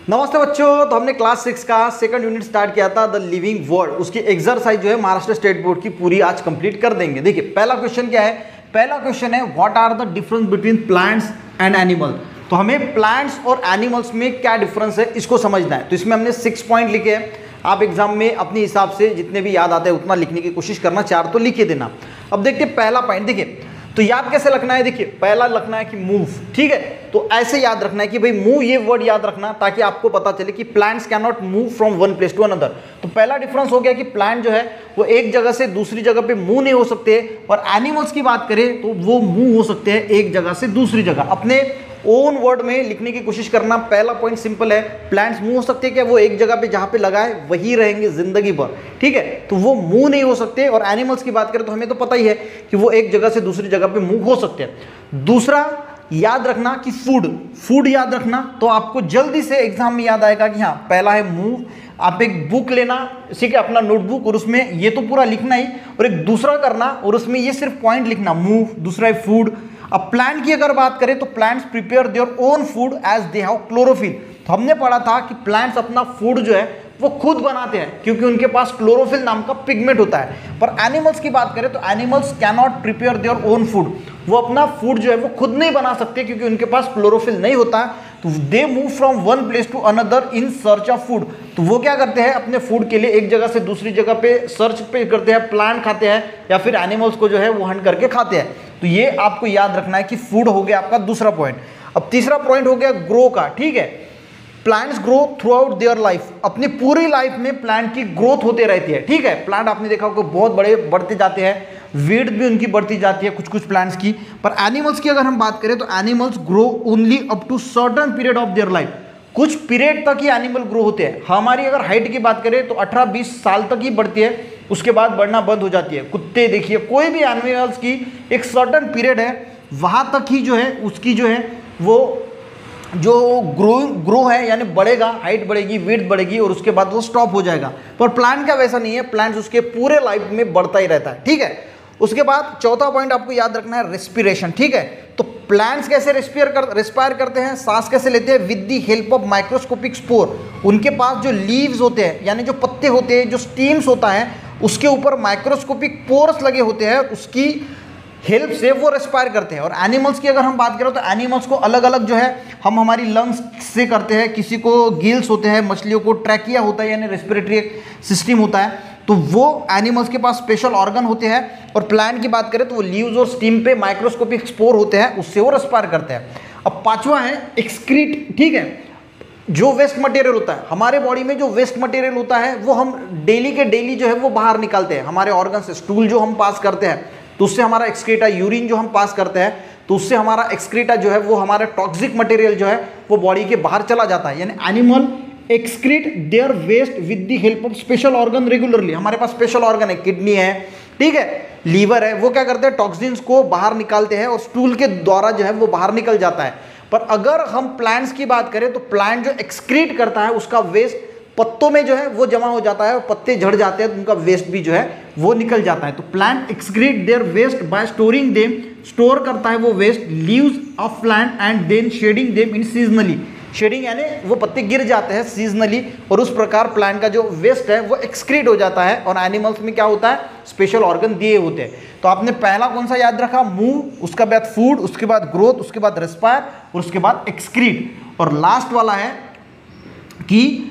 नमस्ते बच्चों। तो हमने क्लास 6 का सेकंड यूनिट स्टार्ट किया था द लिविंग वर्ल्ड। उसकी एक्सरसाइज जो है महाराष्ट्र स्टेट बोर्ड की पूरी आज कंप्लीट कर देंगे। देखिए पहला क्वेश्चन क्या है। पहला क्वेश्चन है what are the difference between plants and animal. तो हमें प्लांट्स और एनिमल्स में क्या डिफरेंस है इसको समझना है। तो इसमें हमने 6 पॉइंट लिखे हैं। आप एग्जाम में अपने हिसाब से जितने भी याद आते हैं उतना लिखने की कोशिश करना, 4 तो लिख के देना। अब देखिए पहला पॉइंट, देखिए तो याद कैसे रखना है। देखिए पहला रखना है कि मूव, ठीक है। तो ऐसे याद रखना है कि भाई मूव, ये वर्ड याद रखना ताकि आपको पता चले कि plants can not move from one place to another. तो पहला डिफरेंस हो गया कि प्लांट जो है वो एक जगह से दूसरी जगह पे मूव नहीं हो सकते, और एनिमल्स की बात करें तो वो मूव हो सकते हैं एक जगह से दूसरी जगह। अपने ओन वर्ड में लिखने की कोशिश करना। पहला पॉइंट सिंपल है, प्लांट्स मूव हो सकते हैं क्या, वो एक जगह पे जहां पे लगाए वही रहेंगे जिंदगी भर, ठीक है। तो वो मूव नहीं हो सकते। और एनिमल्स की बात करें तो हमें तो पता ही है कि वो एक जगह से दूसरी जगह पे मूव हो सकते हैं। दूसरा याद रखना कि फूड याद रखना, तो आपको जल्दी से एग्जाम में याद आएगा कि हाँ पहला है मूव। आप एक बुक लेना, ठीक है, अपना नोटबुक, और उसमें ये तो पूरा लिखना ही, और एक दूसरा करना और उसमें ये सिर्फ पॉइंट लिखना, मूव। दूसरा है फूड। अब प्लांट की अगर बात करें तो plants prepare their own food as they have chlorophyll. तो हमने पढ़ा था कि प्लांट्स अपना फूड जो है वो खुद बनाते हैं क्योंकि उनके पास क्लोरोफिल नाम का पिगमेंट होता है। पर एनिमल्स की बात करें तो animals can not prepare their own food. वो अपना फूड जो है वो खुद नहीं बना सकते क्योंकि उनके पास क्लोरोफिल नहीं होता। तो they move from one place to another in search of food. तो वो क्या करते हैं, अपने फूड के लिए एक जगह से दूसरी जगह पे सर्च पे करते हैं। प्लांट खाते हैं या फिर एनिमल्स को जो है वो हंट करके खाते हैं। तो ये आपको याद रखना है कि फूड हो गया आपका दूसरा पॉइंट। अब तीसरा पॉइंट हो गया ग्रो का, ठीक है। Plants grow through out their life. अपनी पूरी लाइफ में प्लांट की ग्रोथ होते रहती है, ठीक है। प्लांट आपने देखा होगा बहुत बड़े बढ़ते जाते हैं, वीड भी उनकी बढ़ती जाती है कुछ प्लांट्स की। पर एनिमल्स की अगर हम बात करें तो animals grow only up to certain period of their life. कुछ पीरियड तक ही एनिमल ग्रो होते हैं। हमारी अगर हाइट की बात करें तो 18-20 साल तक ही बढ़ती है, उसके बाद बढ़ना बंद हो जाती है। कुत्ते देखिए, कोई भी एनिमल्स की एक सर्टेन पीरियड है, वहाँ तक ही जो है उसकी जो है वो जो ग्रो है यानी बढ़ेगा, हाइट बढ़ेगी, विड्थ बढ़ेगी, और उसके बाद वो स्टॉप हो जाएगा। पर प्लांट का वैसा नहीं है, प्लांट उसके पूरे लाइफ में बढ़ता ही रहता है, ठीक है। उसके बाद चौथा पॉइंट आपको याद रखना है रेस्पिरेशन, ठीक है। तो प्लांट्स कैसे रेस्पायर करते हैं, सांस कैसे लेते हैं, with the help of microscopic spore. उनके पास जो लीव्स होते हैं यानी जो पत्ते होते हैं, जो स्टीम्स होता है, उसके ऊपर माइक्रोस्कोपिक पोर्स लगे होते हैं, उसकी हेल्प से वो रेस्पायर करते हैं। और एनिमल्स की अगर हम बात करें तो एनिमल्स को अलग अलग जो है हम हमारी लंग्स से करते हैं, किसी को गिल्स होते हैं, मछलियों को ट्रैकिया होता है यानी रेस्पिरेटरी सिस्टम होता है। तो वो एनिमल्स के पास स्पेशल ऑर्गन होते हैं। और प्लांट की बात करें तो वो लीव्स और स्टीम पे माइक्रोस्कोपिक स्पोर होते हैं, उससे वो रेस्पायर करते हैं। अब पांचवा है एक्सक्रीट, ठीक है। जो वेस्ट मटेरियल होता है हमारे बॉडी में, जो वेस्ट मटेरियल होता है वो हम डेली के डेली जो है वो बाहर निकालते हैं हमारे ऑर्गन से। स्टूल जो हम पास करते हैं तो उससे हमारा एक्सक्रीटा, यूरिन जो हम पास करते हैं तो उससे हमारा एक्सक्रीटा जो है वो हमारा टॉक्सिक मटेरियल जो है वो बॉडी के बाहर चला जाता है। यानी animal excrete their waste with the help of special organ regularly. हमारे पास स्पेशल ऑर्गन है, किडनी है, ठीक है, लीवर है, वो क्या करते हैं टॉक्सिन्स को बाहर निकालते हैं और स्टूल के द्वारा जो है वो बाहर निकल जाता है। पर अगर हम प्लांट्स की बात करें तो प्लांट जो एक्सक्रीट करता है उसका वेस्ट पत्तों में जो है वो जमा हो जाता है, और पत्ते झड़ जाते हैं तो उनका वेस्ट भी जो है वो निकल जाता है। तो plant excrete their waste by storing them. Store करता है वो waste leaves of plant and then shedding them in seasonally. Shedding यानी वो पत्ते गिर जाते हैं सीजनली, और उस प्रकार प्लांट का जो वेस्ट है वो एक्सक्रीट हो जाता है। और एनिमल्स में क्या होता है, स्पेशल ऑर्गन दिए होते हैं। तो आपने पहला कौन सा याद रखा, मूव, उसके बाद फूड, उसके बाद ग्रोथ, उसके बाद रेस्पायर, और उसके बाद एक्सक्रीट। और लास्ट वाला है कि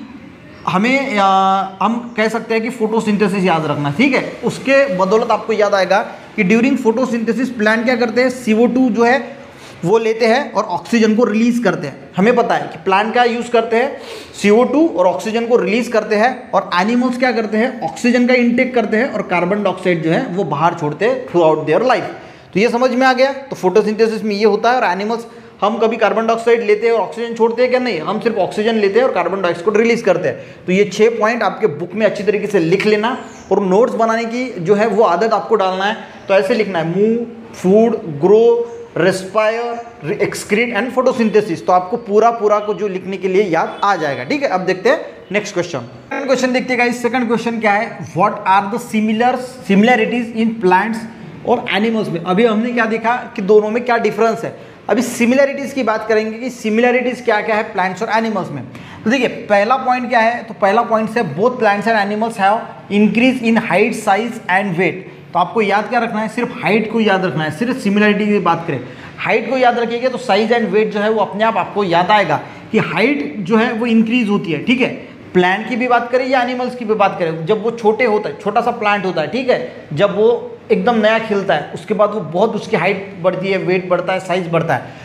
हमें हम कह सकते हैं कि फोटोसिंथेसिस याद रखना, ठीक है। उसके बदौलत आपको याद आएगा कि ड्यूरिंग फोटोसिंथेसिस प्लांट क्या करते हैं, CO2 जो है वो लेते हैं और ऑक्सीजन को रिलीज करते हैं। हमें पता है कि प्लांट क्या यूज करते हैं, CO2 और ऑक्सीजन को रिलीज करते हैं। और एनिमल्स क्या करते हैं, ऑक्सीजन का इंटेक करते हैं और कार्बन डाइऑक्साइड जो है वो बाहर छोड़ते हैं थ्रू आउट देयर लाइफ। तो ये समझ में आ गया। तो फोटोसिंथेसिस में ये होता है। और एनिमल्स, हम कभी कार्बन डाइऑक्साइड लेते हैं और ऑक्सीजन छोड़ते हैं क्या, नहीं, हम सिर्फ ऑक्सीजन लेते हैं और कार्बन डाइऑक्साइड को रिलीज करते हैं। तो ये 6 पॉइंट आपके बुक में अच्छी तरीके से लिख लेना, और नोट्स बनाने की जो है वो आदत आपको डालना है। तो ऐसे लिखना है, move, food, grow, respire, excrete and photosynthesis. तो आपको पूरा को जो लिखने के लिए याद आ जाएगा, ठीक है। अब देखते हैं नेक्स्ट क्वेश्चन। सेकंड क्वेश्चन देखते हैं गाइस। सेकंड क्वेश्चन क्या है, what are the similarities in plants और एनिमल्स में। अभी हमने क्या देखा कि दोनों में क्या डिफरेंस है। अभी सिमिलैरिटीज की बात करेंगे कि सिमिलैरिटीज क्या क्या है प्लांट्स और एनिमल्स में। तो देखिए पहला पॉइंट क्या है, तो पहला पॉइंट से both plants and animals have increase in height, size and weight. तो आपको याद क्या रखना है, सिर्फ हाइट को याद रखना है, सिर्फ सिमिलैरिटी की बात करें हाइट को याद रखिएगा तो साइज एंड वेट जो है वो अपने आप आपको याद आएगा कि हाइट जो है वो इंक्रीज होती है, ठीक है। प्लांट की भी बात करें या एनिमल्स की भी बात करें, जब वो छोटे होता है, छोटा सा प्लांट होता है, ठीक है, जब वो एकदम नया खिलता है उसके बाद वो बहुत उसकी हाइट बढ़ती है, वेट बढ़ता है, साइज बढ़ता है।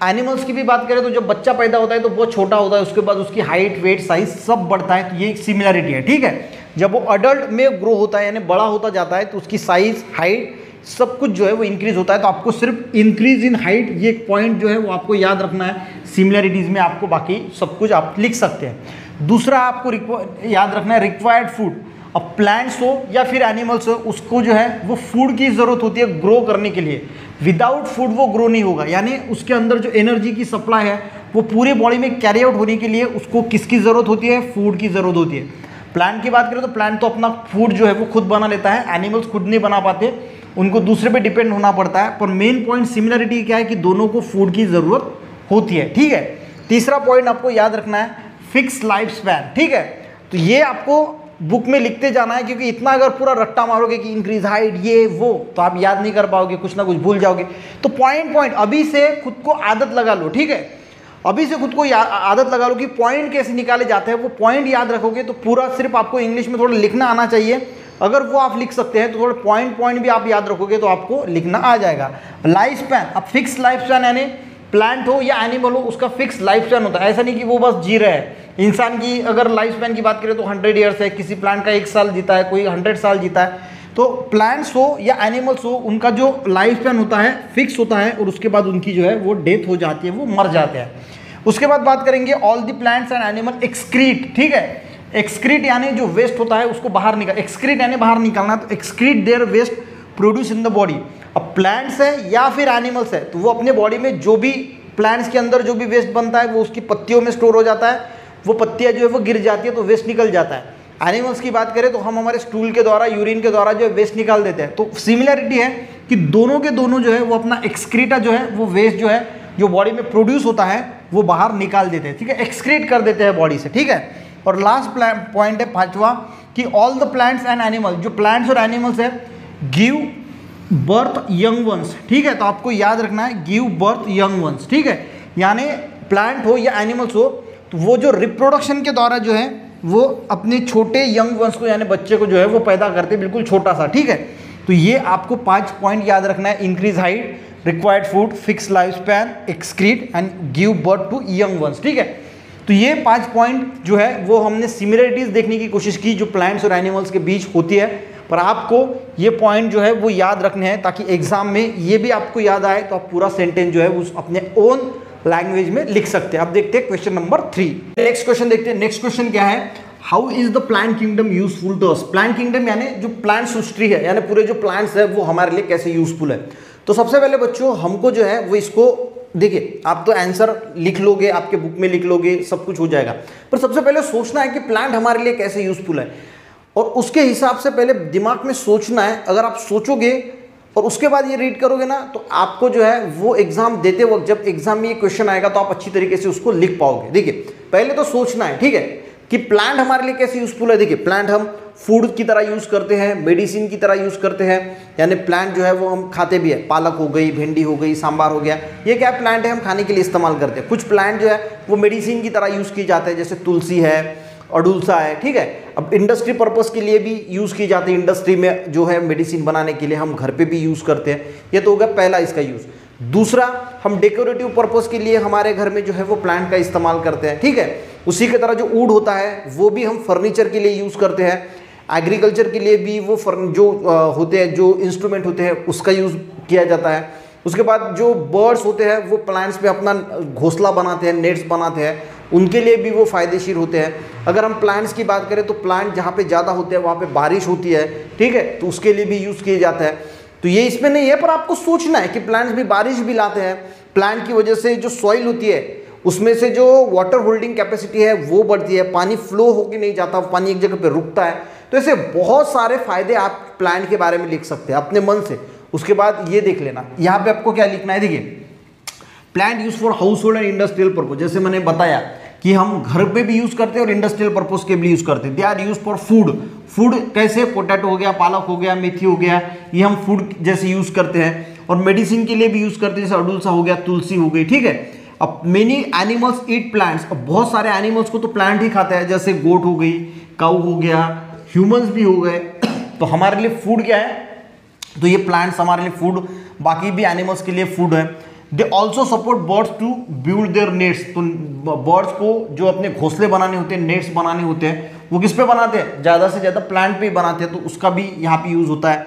एनिमल्स की भी बात करें तो जब बच्चा पैदा होता है तो बहुत छोटा होता है, उसके बाद उसकी हाइट, वेट, साइज सब बढ़ता है। तो ये एक सिमिलरिटी है, ठीक है। जब वो अडल्ट में ग्रो होता है यानी बड़ा होता जाता है तो उसकी साइज, हाइट सब कुछ जो है वो इंक्रीज होता है। तो आपको सिर्फ इंक्रीज इन हाइट ये एक पॉइंट जो है वो आपको याद रखना है सिमिलरिटीज में, आपको बाकी सब कुछ आप लिख सकते हैं। दूसरा आपको याद रखना है रिक्वायर्ड फूड। अब प्लांट्स हो या फिर एनिमल्स हो उसको जो है वो फूड की ज़रूरत होती है ग्रो करने के लिए। विदाउट फूड वो ग्रो नहीं होगा, यानी उसके अंदर जो एनर्जी की सप्लाई है वो पूरे बॉडी में कैरी आउट होने के लिए उसको किसकी ज़रूरत होती है, फूड की ज़रूरत होती है। प्लांट की बात करें तो प्लांट तो अपना फूड जो है वो खुद बना लेता है, एनिमल्स खुद नहीं बना पाते, उनको दूसरे पे डिपेंड होना पड़ता है। पर मेन पॉइंट सिमिलरिटी क्या है कि दोनों को फूड की ज़रूरत होती है, ठीक है। तीसरा पॉइंट आपको याद रखना है फिक्स लाइफ स्पैन, ठीक है। तो ये आपको बुक में लिखते जाना है, क्योंकि इतना अगर पूरा रट्टा मारोगे कि इंक्रीज हाइट ये वो तो आप याद नहीं कर पाओगे, कुछ ना कुछ भूल जाओगे। तो पॉइंट अभी से खुद को आदत लगा लो, ठीक है, अभी से खुद को आदत लगा लो कि पॉइंट कैसे निकाले जाते हैं। वो पॉइंट याद रखोगे तो पूरा सिर्फ आपको इंग्लिश में थोड़ा लिखना आना चाहिए, अगर वो आप लिख सकते हैं तो थोड़ा पॉइंट भी आप याद रखोगे तो आपको लिखना आ जाएगा। लाइफ स्पैन, अब फिक्स लाइफ स्पैन यानी प्लांट हो या एनिमल हो उसका फिक्स लाइफ स्पैन होता है, ऐसा नहीं कि वो बस जी रहे हैं। इंसान की अगर लाइफ स्पैन की बात करें तो 100 ईयर्स है, किसी प्लांट का 1 साल जीता है, कोई 100 साल जीता है। तो प्लांट्स हो या एनिमल्स हो उनका जो लाइफ स्पैन होता है फिक्स होता है और उसके बाद उनकी जो है वो डेथ हो जाती है, वो मर जाते हैं। उसके बाद बात करेंगे all the plants and animal excrete, ठीक है। एक्सक्रीट यानी जो वेस्ट होता है उसको बाहर निकाल, एक्सक्रीट यानी बाहर निकालना, तो excrete their waste produce in the body. अब प्लांट्स है या फिर एनिमल्स है तो वो अपने बॉडी में जो भी प्लांट्स के अंदर जो भी वेस्ट बनता है वो उसकी पत्तियों में स्टोर हो जाता है, वो पत्तियां जो है वो गिर जाती है तो वेस्ट निकल जाता है। एनिमल्स की बात करें तो हम हमारे स्टूल के द्वारा, यूरिन के द्वारा जो है वेस्ट निकाल देते हैं। तो सिमिलरिटी है कि दोनों के दोनों जो है वो अपना एक्सक्रीटा जो है वो वेस्ट जो है जो बॉडी में प्रोड्यूस होता है वो बाहर निकाल देते हैं, ठीक है, एक्सक्रीट कर देते हैं बॉडी से, ठीक है। और लास्ट पॉइंट है पांचवा कि all the plants and animals, जो प्लांट्स और एनिमल्स है गिव बर्थ यंग वंस, ठीक है। तो आपको याद रखना है गिव बर्थ यंग वंस, ठीक है। यानी प्लांट हो या एनिमल्स हो तो वो जो रिप्रोडक्शन के द्वारा जो है वो अपने छोटे यंग वंस को यानी बच्चे को जो है वो पैदा करते हैं, बिल्कुल छोटा सा, ठीक है। तो ये आपको 5 पॉइंट याद रखना है, increase height, required food, fix life span, excrete and give birth to young ones, ठीक है। तो ये 5 पॉइंट जो है वो हमने सिमिलरिटीज देखने की कोशिश की जो प्लांट्स और एनिमल्स के बीच होती है, पर आपको ये पॉइंट जो है वो याद रखने हैं ताकि एग्जाम में ये भी आपको याद आए तो आप पूरा सेंटेंस जो है उस अपने ओन लैंग्वेज में लिख सकते हैं। अब देखते हैं क्वेश्चन नंबर 3। नेक्स्ट क्वेश्चन देखते हैं। नेक्स्ट क्वेश्चन क्या है, how is the plant kingdom useful to us. Plant kingdom यानी जो प्लांट सृष्टि है यानी पूरे जो प्लांट्स है वो हमारे लिए कैसे यूजफुल है। तो सबसे पहले बच्चों हमको जो है वो इसको देखिए, आप तो आंसर लिख लोगे, आपके बुक में लिख लोगे, सब कुछ हो जाएगा, पर सबसे पहले सोचना है कि प्लांट हमारे लिए कैसे यूजफुल है और उसके हिसाब से पहले दिमाग में सोचना है। अगर आप सोचोगे और उसके बाद ये रीड करोगे ना तो आपको जो है वो एग्जाम देते वक्त जब एग्जाम में ये क्वेश्चन आएगा तो आप अच्छी तरीके से उसको लिख पाओगे। देखिए पहले तो सोचना है, ठीक है, कि प्लांट हमारे लिए कैसे यूजफुल है। देखिए प्लांट हम फूड की तरह यूज़ करते हैं, मेडिसिन की तरह यूज़ करते हैं, यानी प्लांट जो है वो हम खाते भी है, पालक हो गई, भिंडी हो गई, सांबार हो गया, ये क्या प्लांट है हम खाने के लिए इस्तेमाल करते हैं। कुछ प्लांट जो है वो मेडिसिन की तरह यूज़ किए जाते हैं, जैसे तुलसी है, अडुलसा है, ठीक है। अब इंडस्ट्री पर्पस के लिए भी यूज़ की जाती है, इंडस्ट्री में जो है मेडिसिन बनाने के लिए, हम घर पे भी यूज़ करते हैं। ये तो हो गया पहला इसका यूज़। दूसरा, हम डेकोरेटिव पर्पस के लिए हमारे घर में जो है वो प्लांट का इस्तेमाल करते हैं, ठीक है। उसी की तरह जो वुड होता है वो भी हम फर्नीचर के लिए यूज़ करते हैं। एग्रीकल्चर के लिए भी वो जो होते हैं, जो इंस्ट्रूमेंट होते हैं उसका यूज़ किया जाता है। उसके बाद जो बर्ड्स होते हैं वो प्लांट्स पे अपना घोंसला बनाते हैं, नेट्स बनाते हैं, उनके लिए भी वो फ़ायदेशीर होते हैं। अगर हम प्लांट्स की बात करें तो प्लांट जहाँ पे ज़्यादा होते हैं वहाँ पे बारिश होती है, ठीक है, तो उसके लिए भी यूज़ किया जाता है। तो ये इसमें नहीं है, पर आपको सोचना है कि प्लांट्स भी बारिश भी लाते हैं। प्लांट की वजह से जो सॉइल होती है उसमें से जो वाटर होल्डिंग कैपेसिटी है वो बढ़ती है, पानी फ्लो होकर नहीं जाता, पानी एक जगह पे रुकता है। तो ऐसे बहुत सारे फायदे आप प्लांट के बारे में लिख सकते हैं अपने मन से। उसके बाद ये देख लेना, यहाँ पे आपको क्या लिखना है, देखिए plant use for house hold and industrial purpose, जैसे मैंने बताया कि हम घर पे भी यूज करते हैं और इंडस्ट्रियल पर्पज के भी यूज करते हैं। They are use for food, food कैसे, पोटैटो हो गया, पालक हो गया, मेथी हो गया, ये हम फूड जैसे यूज करते हैं। और मेडिसिन के लिए भी यूज करते हैं, जैसे अडुलसा हो गया, तुलसी हो गई, ठीक है। अब मेनी एनिमल्स ईट प्लांट्स, अब बहुत सारे एनिमल्स को तो प्लांट ही खाते हैं, जैसे गोट हो गई, काऊ हो गया, ह्यूमंस भी हो गए। तो हमारे लिए फूड क्या है, तो ये प्लांट्स हमारे लिए फूड, बाकी भी एनिमल्स के लिए फूड है। They also support birds to build their nets, तो बर्ड्स को जो अपने घोंसले बनाने होते हैं, नेट्स बनाने होते हैं, वो किस पे बनाते हैं, ज़्यादा से ज़्यादा प्लांट पे ही बनाते हैं, तो उसका भी यहाँ पे यूज़ होता है।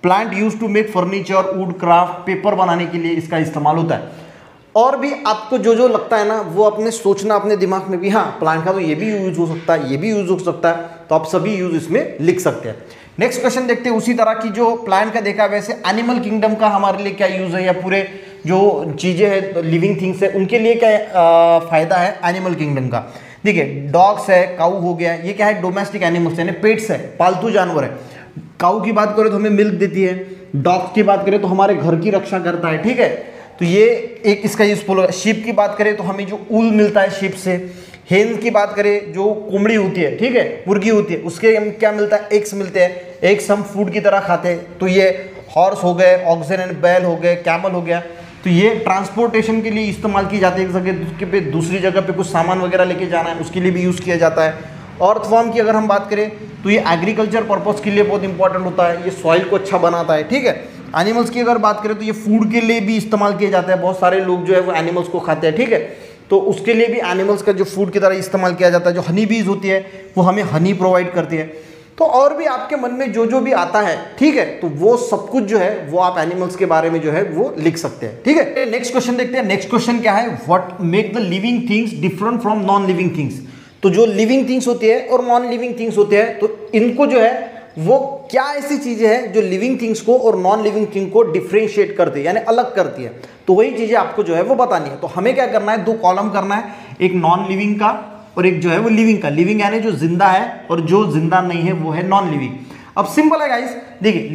Plant use to make furniture, wood craft, paper बनाने के लिए इसका इस्तेमाल होता है। और भी आपको जो जो लगता है ना, वो अपने सोचना अपने दिमाग में भी, हाँ प्लांट का तो ये भी यूज हो सकता है, ये भी यूज हो सकता है, तो आप सभी यूज इसमें लिख सकते हैं। नेक्स्ट क्वेश्चन देखते हैं, उसी तरह की जो प्लांट का देखा, वैसे एनिमल किंगडम का हमारे लिए क्या यूज है, या पूरे जो चीज़ें हैं लिविंग थिंग्स है उनके लिए क्या फायदा है एनिमल किंगडम का। देखिए डॉग्स है, काऊ हो गया, ये क्या है, डोमेस्टिक एनिमल्स यानी पेट्स है, पालतू जानवर है। काऊ की बात करें तो हमें मिल्क देती है, डॉग्स की बात करें तो हमारे घर की रक्षा करता है, ठीक है, तो ये एक इसका यूजफुल है। शीप की बात करें तो हमें जो ऊल मिलता है शीप से। हेन की बात करें जो कुमड़ी होती है, ठीक है, मुर्गी होती है, उसके क्या मिलता है, एग्स मिलते हैं, एग्स हम फूड की तरह खाते हैं। तो ये हॉर्स हो गए, ऑक्सन एंड बैल हो गए, कैमल हो गया, तो ये ट्रांसपोर्टेशन के लिए इस्तेमाल की जाती है, एक जगह पे दूसरी जगह पे कुछ सामान वगैरह लेके जाना है उसके लिए भी यूज़ किया जाता है। अर्थवर्म की अगर हम बात करें तो ये एग्रीकल्चर पर्पस के लिए बहुत इंपॉर्टेंट होता है, ये सॉइल को अच्छा बनाता है, ठीक है। एनिमल्स की अगर बात करें तो ये फूड के लिए भी इस्तेमाल किया जाता है, बहुत सारे लोग जो है वो एनिमल्स को खाते हैं, ठीक है, तो उसके लिए भी एनिमल्स का जो फूड की तरह इस्तेमाल किया जाता है। जो हनी बीज होती है वो हमें हनी प्रोवाइड करती है। तो और भी आपके मन में जो जो भी आता है, ठीक है, तो वो सब कुछ जो है वो आप एनिमल्स के बारे में जो है वो लिख सकते हैं, ठीक है। नेक्स्ट क्वेश्चन देखते हैं। नेक्स्ट क्वेश्चन क्या है, what make the living things different from non living things. तो जो लिविंग थिंग्स होती है और नॉन लिविंग थिंग्स होते हैं, तो इनको जो है वो क्या ऐसी चीजें हैं जो लिविंग थिंग्स को और नॉन लिविंग थिंग को डिफरेंशिएट करती है, यानी अलग करती है, तो वही चीजें आपको जो है वो बतानी है। तो हमें क्या करना है, दो कॉलम करना है, एक नॉन लिविंग का और एक जो है वो लिविंग का। लिविंग यानी जो जिंदा है और जो जिंदा नहीं है वो है नॉन लिविंग। अब सिंपल है गाइस, देखिए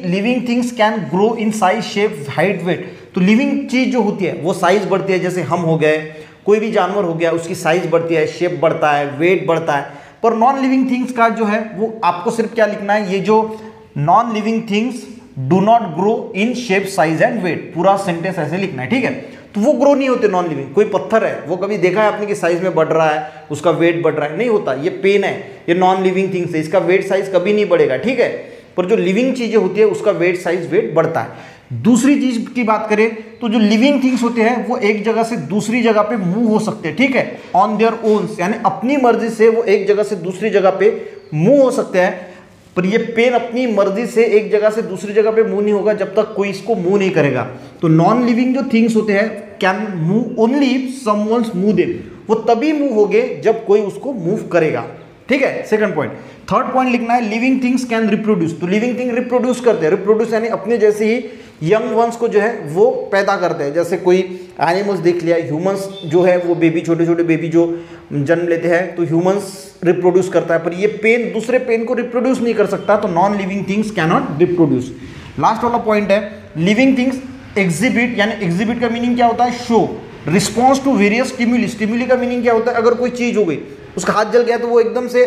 living things can grow in size, shape, height, weight. तो लिविंग चीज जो होती है वो साइज बढ़ती है, जैसे हम हो गए, कोई भी जानवर हो गया, उसकी साइज बढ़ती है, शेप बढ़ता है, वेट बढ़ता है। पर नॉन लिविंग थिंग्स का जो है वो आपको सिर्फ क्या लिखना है, ये जो non living things do not grow in shape, size and weight, पूरा सेंटेंस ऐसे लिखना है, ठीक है। तो वो ग्रो नहीं होते नॉन लिविंग। कोई पत्थर है, वो कभी देखा है आपने कि साइज में बढ़ रहा है, उसका वेट बढ़ रहा है, नहीं होता। ये पेन है, ये नॉन लिविंग थिंग्स है, इसका वेट साइज कभी नहीं बढ़ेगा, ठीक है। पर जो लिविंग चीजें होती है उसका वेट साइज वेट बढ़ता है। दूसरी चीज की बात करें तो जो लिविंग थिंग्स होते हैं वो एक जगह से दूसरी जगह पे मूव हो सकते हैं, ठीक है, ऑन देयर ओन्स, यानी अपनी मर्जी से वो एक जगह से दूसरी जगह पे मूव हो सकते हैं। पर ये पेन अपनी मर्जी से एक जगह से दूसरी जगह पे मूव नहीं होगा जब तक कोई इसको मूव नहीं करेगा। तो नॉन लिविंग जो थिंग्स होते हैं can move only if someone's move them, वो तभी मूव होंगे जब कोई उसको मूव करेगा, ठीक है। Second point. थर्ड पॉइंट लिखना है, लिविंग थिंग्स कैन रिप्रोड्यूस। तो लिविंग थिंग रिप्रोड्यूस करते हैं, रिप्रोड्यूस यानी अपने जैसे ही यंग वंस को जो है वो पैदा करते हैं। जैसे कोई एनिमल्स देख लिया, ह्यूमंस जो है वो बेबी, छोटे छोटे बेबी जो जन्म लेते हैं, तो ह्यूमंस रिप्रोड्यूस करता है, पर ये पेन दूसरे पेन को रिप्रोड्यूस नहीं कर सकता, तो non living things can not reproduce. Last वाला पॉइंट है, लिविंग थिंग्स एग्जिबिट, यानी एग्जिबिट का मीनिंग क्या होता है, show response to various stimuli. स्टिम्युली का मीनिंग क्या होता है, अगर कोई चीज हो गई, उसका हाथ जल गया तो वो एकदम से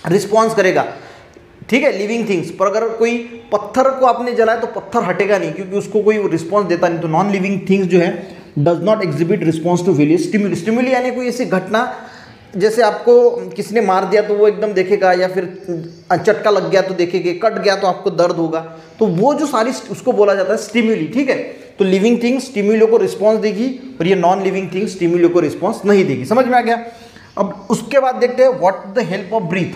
रिस्पॉन्स करेगा, ठीक है, लिविंग थिंग्स। पर अगर कोई पत्थर को आपने जलाया तो पत्थर हटेगा नहीं, क्योंकि उसको कोई रिस्पॉन्स देता नहीं। तो नॉन लिविंग थिंग्स जो है does not exhibit response to various stimuli. Stimuli यानी कोई ऐसी घटना, जैसे आपको किसी ने मार दिया तो वो एकदम देखेगा, या फिर चटका लग गया तो देखेंगे, कट गया तो आपको दर्द होगा, तो वो जो सारी उसको बोला जाता है स्टिम्युली, ठीक है। तो लिविंग थिंग्स स्टिम्युलो को रिस्पॉन्स देगी और ये नॉन लिविंग थिंग्स स्टिम्युलो को रिस्पॉन्स नहीं देगी। समझ में आ गया। अब उसके बाद देखते हैं what the help of breath.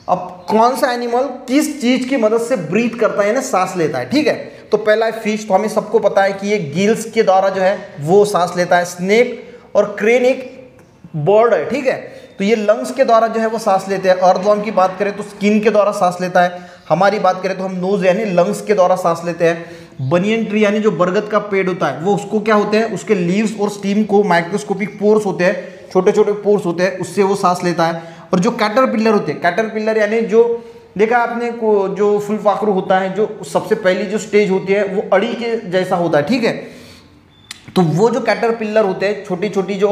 अब कौन सा एनिमल किस चीज की मदद से ब्रीथ करता है, यानी सांस लेता है, ठीक है। तो पहला है फिश, तो हमें सबको पता है कि ये गिल्स के द्वारा जो है वो सांस लेता है। स्नेक और क्रेन एक बर्ड है, ठीक है, तो ये लंग्स के द्वारा जो है वो सांस लेते हैं। अर्थवर्म की बात करें तो स्किन के द्वारा सांस लेता है। हमारी बात करें तो हम नोज यानी लंग्स के द्वारा सांस लेते हैं। बनियन ट्री यानी जो बरगद का पेड़ होता है वो, उसको क्या होते हैं, उसके लीव्स और स्टीम को माइक्रोस्कोपिक पोर्स होते हैं, छोटे छोटे पोर्स होते हैं, उससे वो सांस लेता है। और जो कैटरपिलर होते हैं, कैटरपिलर यानी जो देखा आपने को, जो फुलपाखरू होता है, जो सबसे पहली जो स्टेज होती है वो अड़ी के जैसा होता है, ठीक है। तो वो जो कैटरपिलर होते हैं, छोटी छोटी जो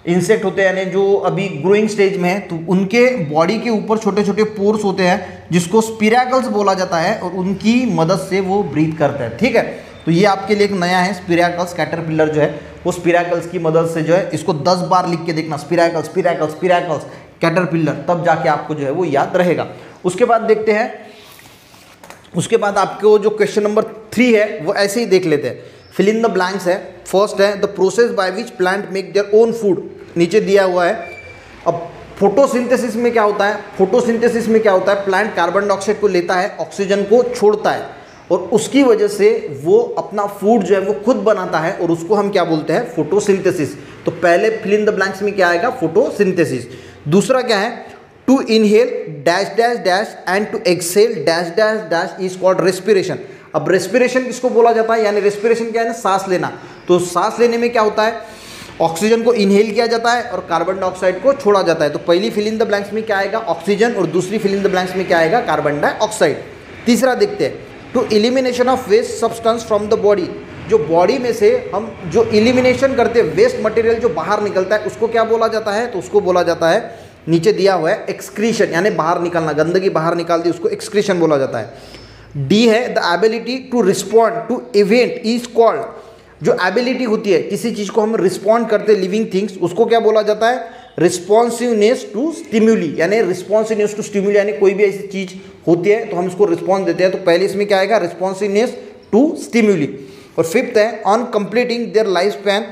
इंसेक्ट होते हैं, यानी जो अभी ग्रोइंग स्टेज में है, तो उनके बॉडी के ऊपर छोटे छोटे पोर्स होते हैं जिसको स्पिरैकल्स बोला जाता है, और उनकी मदद से वो ब्रीथ करते हैं। ठीक है, तो ये आपके लिए एक नया है स्पिरैकल्स। कैटरपिलर जो है वो स्पिरैकल्स की मदद से जो है, इसको 10 बार लिख के देखना, स्पिरैकल्स स्पिरैकल्स स्पिरैकल्स कैटरपिलर, तब जाके आपको जो है वो याद रहेगा। उसके बाद देखते हैं, उसके बाद आपको जो क्वेश्चन नंबर 3 है वो ऐसे ही देख लेते हैं। फिल इन द ब्लैंक्स है। फर्स्ट है the process by which plant make their own food, नीचे दिया हुआ है। अब फोटोसिंथेसिस में क्या होता है, फोटोसिंथेसिस में क्या होता है, प्लांट कार्बन डाइऑक्साइड को लेता है, ऑक्सीजन को छोड़ता है, और उसकी वजह से वो अपना फूड जो है वो खुद बनाता है, और उसको हम क्या बोलते हैं, फोटोसिंथेसिस। तो पहले फिल इन द ब्लैंक्स में क्या आएगा, फोटोसिंथेसिस। दूसरा क्या है, to inhale dash dash dash and to exhale dash dash dash is called respiration. अब रेस्पिरेशन किसको बोला जाता है, यानी रेस्पिरेशन क्या है ना, सांस लेना। तो सांस लेने में क्या होता है, ऑक्सीजन को इनहेल किया जाता है और कार्बन डाइऑक्साइड को छोड़ा जाता है। तो पहली फिल इन द ब्लैंक्स में क्या आएगा, ऑक्सीजन, और दूसरी फिल इन द ब्लैंक्स में क्या आएगा, कार्बन डाइऑक्साइड। तीसरा देखते हैं, to elimination of waste substance from the body. जो बॉडी में से हम जो एलिमिनेशन करते हैं, वेस्ट मटेरियल जो बाहर निकलता है, उसको क्या बोला जाता है, तो उसको बोला जाता है, नीचे दिया हुआ है, एक्सक्रीशन, यानी बाहर निकलना, गंदगी बाहर निकाल दी, उसको एक्सक्रीशन बोला जाता है। डी है the ability to respond to event is called. जो एबिलिटी होती है, किसी चीज़ को हम रिस्पॉन्ड करते हैं, लिविंग थिंग्स, उसको क्या बोला जाता है, रिस्पॉन्सिवनेस टू स्टिम्युली, यानी रिस्पॉन्सिवनेस टू स्टिम्युली, यानी कोई भी ऐसी चीज़ होती है तो हम उसको रिस्पॉन्स देते हैं। तो पहले इसमें क्या आएगा, रिस्पॉन्सिवनेस टू स्टिम्युली। और फिफ्थ है on completing their life span.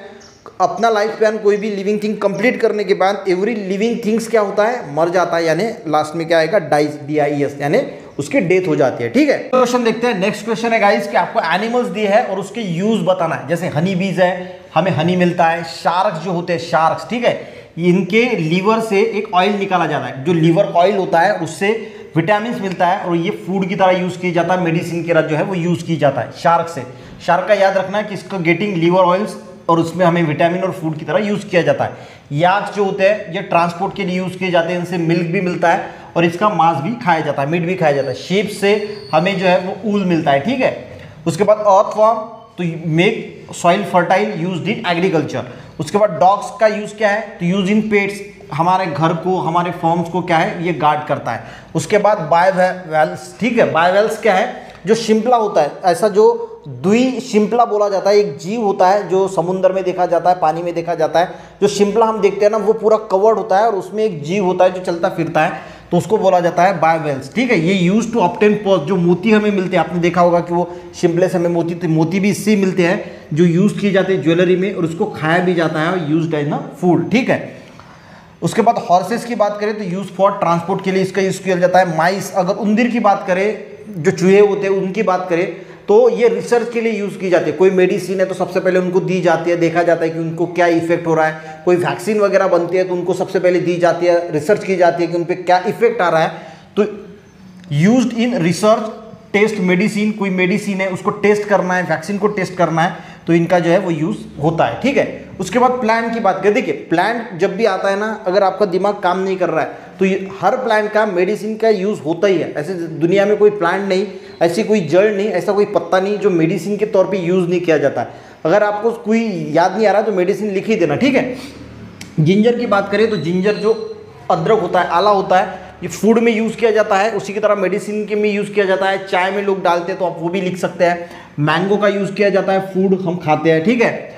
अपना लाइफ स्पैन कोई भी लिविंग थिंग कंप्लीट करने के बाद एवरी लिविंग थिंग्स क्या होता है, मर जाता है, यानी लास्ट में क्या आएगा, डाइज, DIES, यानी उसकी डेथ हो जाती है। ठीक है, क्वेश्चन देखते हैं। नेक्स्ट क्वेश्चन है गाइस कि आपको एनिमल्स दिए है और उसके यूज बताना है। जैसे हनी बीज है, हमें हनी मिलता है। शार्क जो होते हैं, शार्क्स, ठीक है, इनके लीवर से एक ऑयल निकाला जाता है, जो लीवर ऑयल होता है, उससे विटामिन मिलता है, और ये फूड की तरह यूज किया जाता है, मेडिसिन की तरह जो है वो यूज की जाता है शार्क से। शार्क का याद रखना है कि इसको गेटिंग लीवर ऑयल्स, और उसमें हमें विटामिन और फूड की तरह यूज किया जाता है। याक जो होते हैं ये ट्रांसपोर्ट के लिए यूज किए जाते हैं, इनसे मिल्क भी मिलता है और इसका मांस भी खाया जाता है, मीट भी खाया जाता है। शीप से हमें जो है वो ऊल मिलता है। ठीक है, उसके बाद अर्थवर्म, तो make soil fertile, used in agriculture. उसके बाद डॉग्स का यूज क्या है, तो यूज इन पेट्स, हमारे घर को, हमारे फॉर्म्स को क्या है, ये गार्ड करता है। उसके बाद बायोवेल्स, ठीक है, बायोवेल्स क्या है, जो शिंपला होता है, ऐसा जो द्विशिंपला बोला जाता है, एक जीव होता है जो समुद्र में देखा जाता है, पानी में देखा जाता है। जो शिंपला हम देखते हैं ना, वो पूरा कवर्ड होता है और उसमें एक जीव होता है जो चलता फिरता है, तो उसको बोला जाता है बायोवेल्स। ठीक है, ये यूज टू ऑब्टेन पर्ल्स, जो मोती हमें मिलते हैं, आपने देखा होगा कि वो शिंपले से हमें मोती भी इससे मिलते हैं, जो यूज किए जाते हैं ज्वेलरी में, और उसको खाया भी जाता है और यूज इन फूड। ठीक है, उसके बाद हॉर्सेस की बात करें तो यूज फॉर ट्रांसपोर्ट के लिए इसका यूज किया जाता है। माइस, अगर उंदीर की बात करें, जो चूहे होते हैं उनकी बात करें, तो ये रिसर्च के लिए यूज़ की जाती है। कोई मेडिसिन है तो सबसे पहले उनको दी जाती है, देखा जाता है कि उनको क्या इफेक्ट हो रहा है। कोई वैक्सीन वगैरह बनती है तो उनको सबसे पहले दी जाती है, रिसर्च की जाती है कि उन पर क्या इफेक्ट आ रहा है। तो used in research, test medicine, कोई मेडिसिन है उसको टेस्ट करना है, वैक्सीन को टेस्ट करना है, तो इनका जो है वो यूज़ होता है। ठीक है, उसके बाद प्लांट की बात करें। देखिए, प्लांट जब भी आता है ना, अगर आपका दिमाग काम नहीं कर रहा है तो हर प्लांट का मेडिसिन का यूज़ होता ही है। ऐसे दुनिया में कोई प्लांट नहीं, ऐसी कोई जड़ नहीं, ऐसा कोई पत्ता नहीं जो मेडिसिन के तौर पे यूज़ नहीं किया जाता है। अगर आपको कोई याद नहीं आ रहा तो मेडिसिन लिख ही देना। ठीक है, जिंजर की बात करें तो जिंजर जो अदरक होता है, आला होता है, ये फूड में यूज़ किया जाता है, उसी की तरह मेडिसिन के में यूज़ किया जाता है। चाय में लोग डालते हैं तो आप वो भी लिख सकते हैं। मैंगो का यूज़ किया जाता है, फूड हम खाते हैं। ठीक है,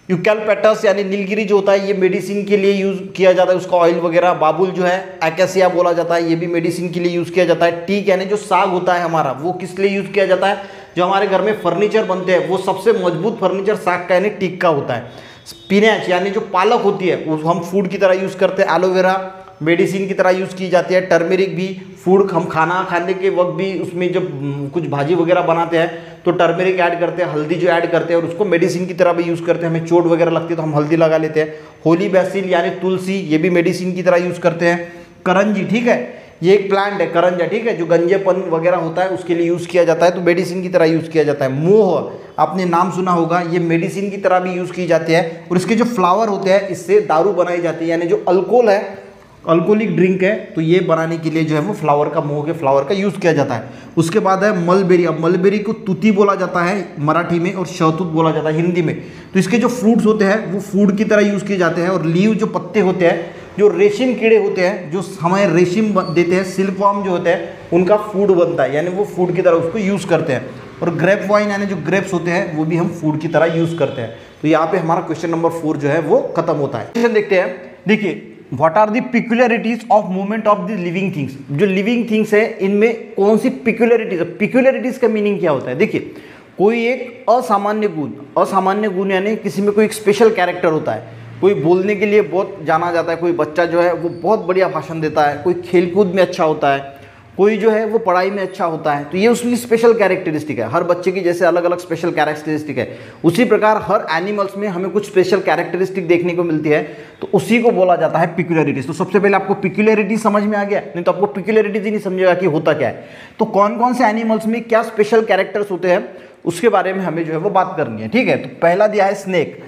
यूकैलिप्टस यानी नीलगिरी जो होता है, ये मेडिसिन के लिए यूज़ किया जाता है, उसका ऑयल वगैरह। बाबुल जो है, एकेसिया बोला जाता है, ये भी मेडिसिन के लिए यूज़ किया जाता है। टीक यानी जो साग होता है हमारा, वो किस लिए यूज़ किया जाता है, जो हमारे घर में फर्नीचर बनते हैं, वो सबसे मजबूत फर्नीचर साग का यानी टीक का होता है। स्पिनच यानी जो पालक होती है, वो हम फूड की तरह यूज़ करते हैं। एलोवेरा मेडिसिन की तरह यूज़ की जाती है। टर्मेरिक भी फूड, हम खाना खाने के वक्त भी उसमें जब कुछ भाजी वगैरह बनाते हैं तो टर्मेरिक ऐड करते हैं, हल्दी जो ऐड करते हैं, और उसको मेडिसिन की तरह भी यूज़ करते हैं। हमें चोट वगैरह लगती है तो हम हल्दी लगा लेते हैं। होली बेसिल यानी तुलसी, ये भी मेडिसिन की तरह यूज़ करते हैं। करंजी, ठीक है, ये एक प्लांट है करंजा, ठीक है, जो गंजेपन वगैरह होता है उसके लिए यूज़ किया जाता है, तो मेडिसिन की तरह यूज़ किया जाता है। मोह, आपने नाम सुना होगा, ये मेडिसिन की तरह भी यूज़ की जाती है। और इसके जो फ्लावर होते हैं, इससे दारू बनाई जाती है, यानी जो अल्कोहल है अल्कोहलिक ड्रिंक है, तो ये बनाने के लिए जो है वो फ्लावर का, मोह के फ्लावर का यूज़ किया जाता है। उसके बाद है मलबेरी। अब मलबेरी को तुती बोला जाता है मराठी में और शहतूत बोला जाता है हिंदी में। तो इसके जो फ्रूट्स होते हैं वो फूड की तरह यूज़ किए जाते हैं। और लीव जो पत्ते होते हैं, जो रेशम कीड़े होते हैं जो हमें रेशम देते हैं, सिल्क वर्म जो होते हैं, उनका फूड बनता है, यानी वो फूड की तरह उसको यूज़ करते हैं। और ग्रेप वाइन यानी जो ग्रेप्स होते हैं वो भी हम फूड की तरह यूज़ करते हैं। तो यहाँ पे हमारा क्वेश्चन नंबर 4 जो है वो खत्म होता है। क्वेश्चन देखते हैं। देखिए, what are the peculiarities of movement of the living things. जो लिविंग थिंग्स है इनमें कौन सी पिक्युलरिटीज, पिक्युलरिटीज का मीनिंग क्या होता है? देखिए, कोई एक असामान्य गुण, असामान्य गुण यानी किसी में कोई एक स्पेशल कैरेक्टर होता है। कोई बोलने के लिए बहुत जाना जाता है, कोई बच्चा जो है वो बहुत बढ़िया भाषण देता है, कोई खेलकूद में अच्छा होता है, कोई जो है वो पढ़ाई में अच्छा होता है। तो ये उसकी स्पेशल कैरेक्टरिस्टिक है। हर बच्चे की जैसे अलग अलग स्पेशल कैरेक्टरिस्टिक है, उसी प्रकार हर एनिमल्स में हमें कुछ स्पेशल कैरेक्टरिस्टिक देखने को मिलती है, तो उसी को बोला जाता है पिक्युलरिटीज। तो सबसे पहले आपको पिक्युलरिटी समझ में आ गया, नहीं तो आपको पिक्युलरिटीज ही नहीं समझेगा कि होता क्या है। तो कौन कौन से एनिमल्स में क्या स्पेशल कैरेक्टर्स होते हैं उसके बारे में हमें जो है वो बात करनी है, ठीक है। तो पहला दिया है स्नेक।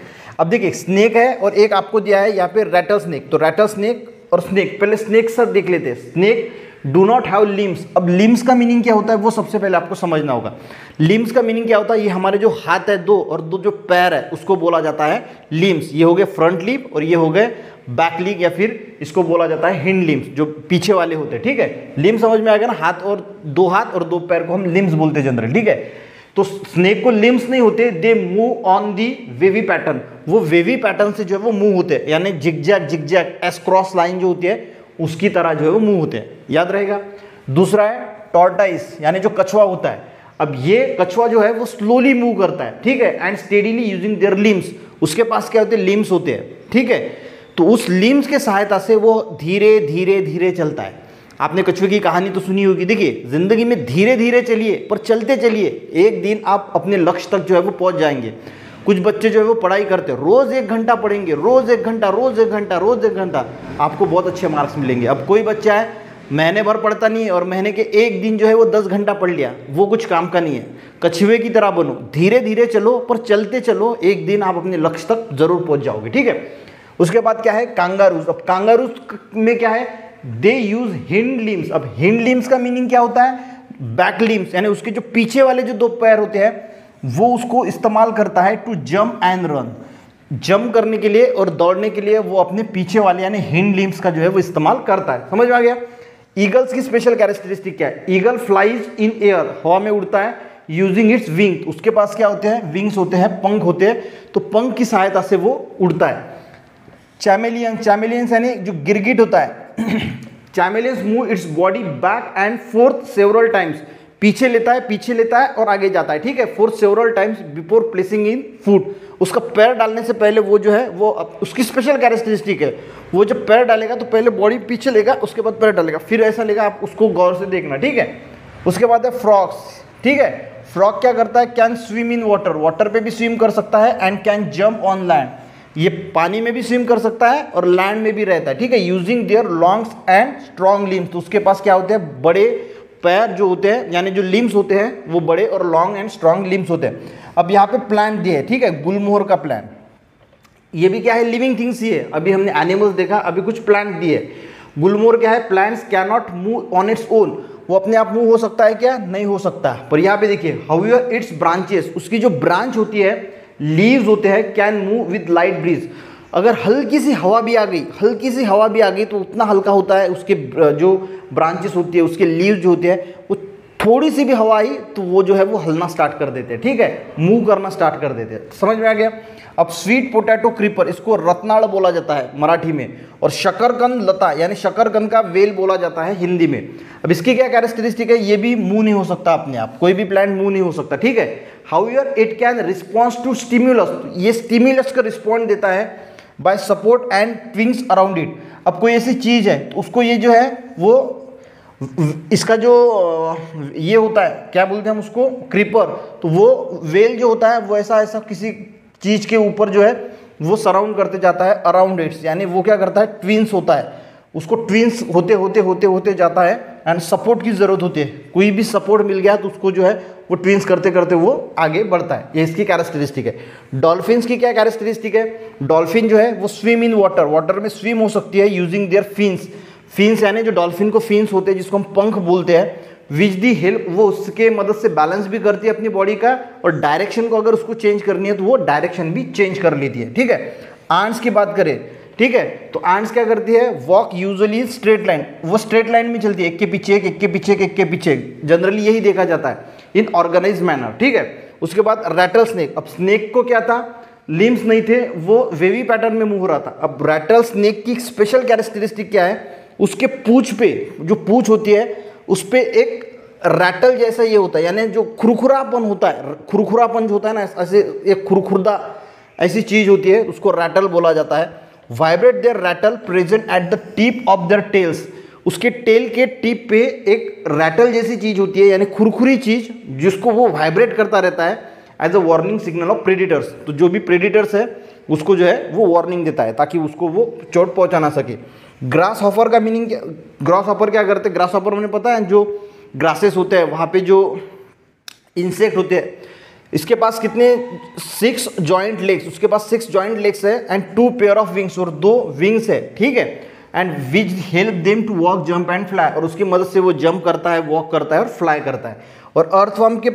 अब देखिए, स्नेक है और एक आपको दिया है यहाँ पे रैटल स्नेक। तो रैटल स्नेक और स्नेक, पहले स्नेक सर देख लेते हैं। Snake do not have limbs. अब लिम्स का मीनिंग क्या होता है वो सबसे पहले आपको समझना होगा। लिम्स का मीनिंग क्या होता है? ये हमारे जो हाथ है दो और दो जो पैर है उसको बोला जाता है लिम्स। ये हो गए फ्रंट लिप और ये हो गए बैक लिप, या फिर इसको बोला जाता है हिंड लिम्स, जो पीछे वाले होते हैं, ठीक है। लिम्स समझ में आ गया ना, हाथ और दो पैर को हम लिम्स बोलते हैं जनरल, ठीक है। तो स्नेक को लिम्स नहीं होते, they move on the wavy pattern. वो वेवी पैटर्न से जो है वो मूव होते हैं, यानी जिगजैग एस क्रॉस लाइन जो होती है उसकी तरह जो है वो मूव होते हैं, याद रहेगा। दूसरा है टॉर्टाइस, यानी जो कछुआ होता है। अब ये कछुआ जो है वो स्लोली मूव करता है, ठीक है, and steadily using their limbs. उसके पास क्या होते हैं? लिम्स होते हैं, ठीक है। तो उस लिम्स के सहायता से वो धीरे धीरे धीरे चलता है। आपने कछुए की कहानी तो सुनी होगी। देखिए, जिंदगी में धीरे धीरे चलिए पर चलते चलिए, एक दिन आप अपने लक्ष्य तक जो है वो पहुंच जाएंगे। कुछ बच्चे जो है वो पढ़ाई करते हैं, रोज 1 घंटा पढ़ेंगे, रोज 1 घंटा, रोज 1 घंटा, रोज 1 घंटा, आपको बहुत अच्छे मार्क्स मिलेंगे। अब कोई बच्चा है महीने भर पढ़ता नहीं है और महीने के एक दिन जो है वो 10 घंटा पढ़ लिया, वो कुछ काम का नहीं है। कछुए की तरह बनो, धीरे धीरे चलो पर चलते चलो, एक दिन आप अपने लक्ष्य तक जरूर पहुंच जाओगे, ठीक है। उसके बाद क्या है? कांगारूज। अब कांगारूज में क्या है? दे यूज हिंड लिम्स। अब हिंड लिम्स का मीनिंग क्या होता है? बैक लिम्स, यानी उसके जो पीछे वाले जो 2 पैर होते हैं वो उसको इस्तेमाल करता है to jump and run. Jump करने के लिए और दौड़ने के लिए वो अपने पीछे वाले यानी हिंड लिम्स का जो है वो इस्तेमाल करता है। समझ में आ गया? ईगल्स की स्पेशल कैरेक्टरिस्टिक क्या है? ईगल फ्लाइज इन एयर, हवा में उड़ता है, यूजिंग इट्स विंग। उसके पास क्या होते हैं? विंग्स होते हैं, पंख होते हैं, तो पंख की सहायता से वो उड़ता है। चैमेलियंस यानी जो गिरगिट होता है chameleons move its body back and forth several times. पीछे लेता है और आगे जाता है, ठीक है, for several times before placing in food. उसका पैर डालने से पहले वो जो है वो उसकी स्पेशल कैरेक्टरिस्टिक है, वो जब पैर डालेगा तो पहले बॉडी पीछे लेगा, उसके बाद पैर डालेगा, फिर ऐसा लेगा। आप उसको गौर से देखना, ठीक है। उसके बाद है फ्रॉग्स, ठीक है। फ्रॉग क्या करता है? Can swim in water, water पे भी स्विम कर सकता है, and can jump on land, ये पानी में भी स्विम कर सकता है और लैंड में भी रहता है, ठीक है। Using their longs and strong limbs, तो उसके पास क्या होते हैं? बड़े पैर जो होते हैं, यानी जो लिम्स होते हैं वो बड़े और लॉन्ग एंड स्ट्रॉन्ग लिम्स होते हैं। अब यहाँ पे प्लांट दिए है, ठीक है, गुलमोहर का प्लांट, ये भी क्या है? लिविंग थिंग्स ही है। अभी हमने एनिमल्स देखा, अभी कुछ प्लांट दिए। गुलमोहर क्या है? Plants can not move on its own, वो अपने आप मूव हो सकता है क्या? नहीं हो सकता। पर यहाँ पे देखिए, हाउएवर इट्स ब्रांचेस, उसकी जो ब्रांच होती है, लीव्स होते हैं, can move with light breeze. अगर हल्की सी हवा भी आ गई, तो उतना हल्का होता है उसके जो ब्रांचेस होती है, उसके लीव्स जो होते हैं, वो थोड़ी सी भी हवा आई तो वो जो है वो हलना स्टार्ट कर देते हैं, ठीक है, मूव करना स्टार्ट कर देते हैं। समझ में आ गया? अब स्वीट पोटैटो क्रीपर, इसको रत्नाड़ बोला जाता है मराठी में, और शकरकंद लता यानी शकरकंद का वेल बोला जाता है हिंदी में। अब इसकी क्या कैरेक्टरिस्टिक है? ये भी मूव नहीं हो सकता अपने आप, कोई भी प्लांट मूव नहीं हो सकता, ठीक है। However it can response to stimulus, ये स्टिम्युलस का रिस्पॉन्ड देता है by support and twines around it. अब कोई ऐसी चीज है तो उसको ये जो है वो इसका जो ये होता है, क्या बोलते हैं हम उसको? क्रीपर। तो वो वेल जो होता है वो ऐसा किसी चीज के ऊपर जो है वो सराउंड करते जाता है अराउंड इट्स, यानी वो क्या करता है? ट्विंस होता है, उसको ट्विंस होते जाता है, एंड सपोर्ट की जरूरत होती है। कोई भी सपोर्ट मिल गया तो उसको जो है वो ट्विंस करते करते वो आगे बढ़ता है, ये इसकी कैरेक्टरिस्टिक है। डॉल्फिन्स की क्या कैरेक्टरिस्टिक है? डॉल्फिन जो है वो स्विम इन वाटर, वाटर में स्विम हो सकती है यूजिंग देयर फिन्स, फिन्स यानी जो डॉल्फिन को फिन्स होते हैं जिसको हम पंख बोलते हैं, विच दी हेल्प, वो उसके मदद से बैलेंस भी करती है अपनी बॉडी का, और डायरेक्शन को अगर उसको चेंज करनी है तो वो डायरेक्शन भी चेंज कर लेती है। ठीक है, आंट्स की बात करें, ठीक है, तो आंट्स क्या करती है, वॉक यूजुअली स्ट्रेट लाइन, वो स्ट्रेट लाइन में चलती है, एक के पीछे एक के पीछे एक के पीछे, जनरली यही देखा जाता है इन ऑर्गेनाइज मैनर। ठीक है, उसके बाद रैटल स्नेक, अब स्नेक को क्या था, लिम्स नहीं थे, वो वेवी पैटर्न में मूव हो रहा था। अब रैटल स्नेक की स्पेशल कैरेक्टरिस्टिक क्या है, उसके पूंछ पे, जो पूंछ होती है उस पे एक रैटल जैसा ये होता है, यानी जो खुरखुरापन होता है, खुरखुरापन जो होता है ना, ऐसे एक खुरखुरदा ऐसी चीज होती है, उसको रैटल बोला जाता है। Vibrate their rattle present at the tip of their tails, उसके टेल के टिप पे एक रैटल जैसी चीज होती है, यानी खुरखुरी चीज, जिसको वो वाइब्रेट करता रहता है as a warning signal of predators. तो जो भी प्रेडिटर्स है उसको जो है वो वार्निंग देता है ताकि उसको वो चोट पहुंचा ना सके। ग्रास हॉपर का मीनिंग क्या, ग्रास हॉपर क्या करते हैं, ग्रास हॉपर मैंने पता है जो ग्रासेस होते हैं वहाँ पे जो इंसेक्ट होते हैं, इसके पास कितने 6 जॉइंट लेग्स, उसके पास 6 जॉइंट लेग्स है एंड 2 पेयर ऑफ विंग्स, और 2 विंग्स है। ठीक है, and which help them to walk jump and fly, और उसकी मदद से वो जंप करता है, वॉक करता है और फ्लाई करता है। और अर्थवर्म के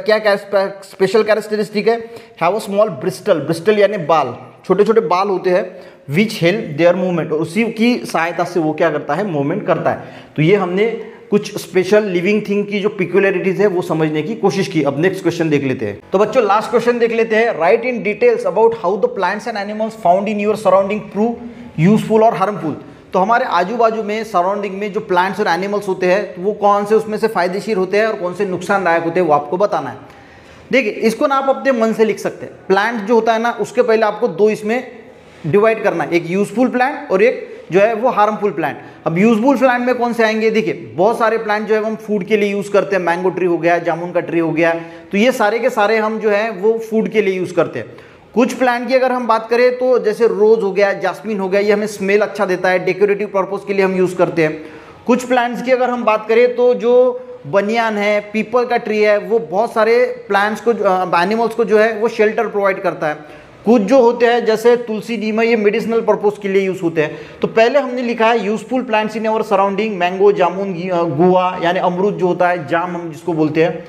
क्या स्पेशल कैरेक्टरिस्टिक है, have a small Bristol, Bristol यानी बाल, छोटे छोटे बाल होते हैं, विच हेल्प देयर मूवमेंट, और उसी की सहायता से वो क्या करता है, मूवमेंट करता है। तो ये हमने कुछ स्पेशल लिविंग थिंग की जो पिक्युलरिटीज है वो समझने की कोशिश की। अब नेक्स्ट क्वेश्चन देख लेते हैं। तो बच्चों लास्ट क्वेश्चन देख लेते हैं। Right in details about how the plants and animals found in your surrounding prove useful और हार्मफुल। तो हमारे आजू बाजू में सराउंडिंग में जो प्लांट्स और एनिमल्स होते हैं वो कौन से उसमें से फायदेशीर होते हैं और कौन से नुकसानदायक होते हैं वो आपको बताना है। देखिए, इसको ना आप अपने मन से लिख सकते हैं। प्लांट जो होता है ना, उसके पहले आपको 2 इसमें डिवाइड करना है, एक यूजफुल प्लांट और एक जो है वो हार्मफुल प्लांट। अब यूजफुल प्लांट में कौन से आएंगे, देखिए बहुत सारे प्लांट जो है हम फूड के लिए यूज करते हैं, मैंगो ट्री हो गया, जामुन का ट्री हो गया, तो ये सारे के सारे हम जो है वो फूड के लिए यूज करते हैं। कुछ प्लांट की अगर हम बात करें तो जैसे रोज हो गया, जास्मिन हो गया, ये हमें स्मेल अच्छा देता है, डेकोरेटिव पर्पज के लिए हम यूज करते हैं। कुछ प्लांट्स की अगर हम बात करें तो जो बनियान है, पीपल का ट्री है, वो बहुत सारे प्लांट्स को, एनिमल्स को जो है वो शेल्टर प्रोवाइड करता है। कुछ जो होते हैं जैसे तुलसी, नीम, ये मेडिसिनल पर्पज के लिए यूज होते हैं। तो पहले हमने लिखा है useful plants in our surrounding, mango, jamun, guava यानी अमरूद जो होता है, जाम हम जिसको बोलते हैं,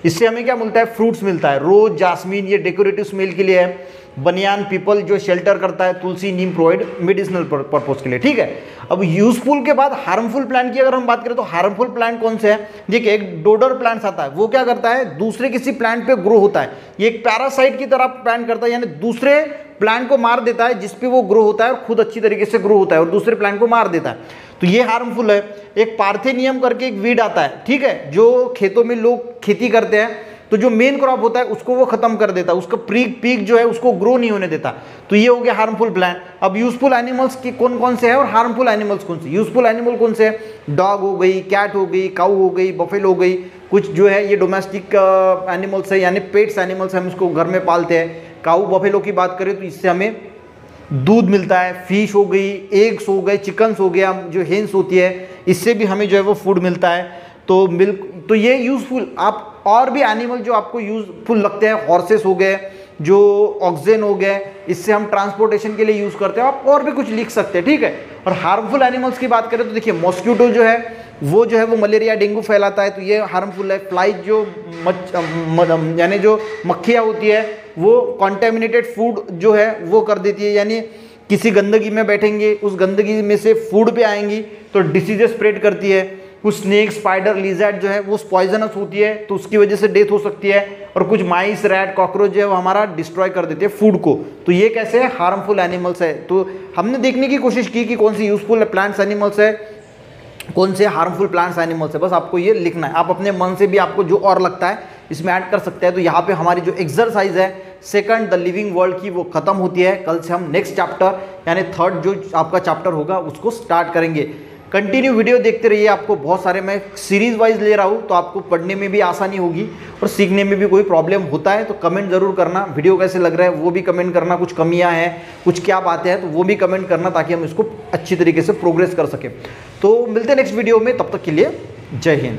इससे हमें क्या मिलता है, फ्रूट्स मिलता है। रोज, जास्मिन ये डेकोरेटिव स्मेल के लिए है, बनियान, पीपल जो शेल्टर करता है, तुलसी, नीम प्रोवाइड मेडिसिनल पर्पज के लिए। ठीक है, अब यूजफुल के बाद हार्मफुल प्लांट की अगर हम बात करें तो हार्मफुल प्लांट कौन से हैं, देखिए एक डोडर प्लांट आता है, वो क्या करता है, दूसरे किसी प्लांट पे ग्रो होता है, ये एक पैरासाइट की तरह प्लांट करता है, यानी दूसरे प्लांट को मार देता है जिसपे वो ग्रो होता है और खुद अच्छी तरीके से ग्रो होता है और दूसरे प्लांट को मार देता है, तो ये हार्मफुल है। एक पार्थेनियम करके एक वीड आता है, ठीक है, जो खेतों में लोग खेती करते हैं, तो जो मेन क्रॉप होता है उसको वो खत्म कर देता है, उसका पीक जो है उसको ग्रो नहीं होने देता, तो ये हो गया हार्मफुल प्लांट। अब यूजफुल एनिमल्स की कौन कौन से हैं और हार्मफुल एनिमल्स कौन से, यूजफुल एनिमल कौन से हैं, डॉग हो गई, कैट हो गई, काऊ हो गई, बफेलो हो गई, कुछ जो है ये डोमेस्टिक एनिमल्स है यानी पेट्स एनिमल्स, हम इसको घर में पालते हैं। काऊ, बफेलो की बात करें तो इससे हमें दूध मिलता है, फिश हो गई, एग्स हो गए, चिकन्स हो गया, जो हेंस होती है इससे भी हमें जो है वो फूड मिलता है, तो मिल्क, तो ये यूजफुल। आप और भी एनिमल जो आपको यूजफुल लगते हैं, हॉर्सेस हो गए, जो ऑक्सीजन हो गए, इससे हम ट्रांसपोर्टेशन के लिए यूज करते हैं, आप और भी कुछ लिख सकते हैं। ठीक है, और हार्मफुल एनिमल्स की बात करें तो देखिए मॉस्किटो जो है वो मलेरिया, डेंगू फैलाता है, तो ये हार्मफुल है। फ्लाई जो यानी जो मक्खियाँ होती है वो कॉन्टेमिनेटेड फूड जो है वो कर देती है, यानी किसी गंदगी में बैठेंगे, उस गंदगी में से फूड पे आएंगी तो डिसीजेस स्प्रेड करती है। कुछ स्नेक, स्पाइडर, लिजर्ड जो है वो पॉइजनस होती है, तो उसकी वजह से डेथ हो सकती है। और कुछ माइस, रैट, कॉकरोच जो है वो हमारा डिस्ट्रॉय कर देते हैं फूड को, तो ये कैसे है, हार्मफुल एनिमल्स है। तो हमने देखने की कोशिश की कि कौन सी यूजफुल प्लांट्स एनिमल्स है, कौन से हार्मफुल प्लांट्स एनिमल्स है, बस आपको ये लिखना है। आप अपने मन से भी आपको जो और लगता है इसमें ऐड कर सकते हैं। तो यहाँ पे हमारी जो एक्सरसाइज है सेकंड द लिविंग वर्ल्ड की वो खत्म होती है। कल से हम नेक्स्ट चैप्टर यानी थर्ड जो आपका चैप्टर होगा उसको स्टार्ट करेंगे। कंटिन्यू वीडियो देखते रहिए, आपको बहुत सारे मैं सीरीज वाइज ले रहा हूँ, तो आपको पढ़ने में भी आसानी होगी और सीखने में भी कोई प्रॉब्लम होता है तो कमेंट जरूर करना। वीडियो कैसे लग रहा है वो भी कमेंट करना, कुछ कमियां हैं, कुछ क्या बातें हैं तो वो भी कमेंट करना, ताकि हम इसको अच्छी तरीके से प्रोग्रेस कर सकें। तो मिलते हैं नेक्स्ट वीडियो में, तब तक के लिए जय हिंद।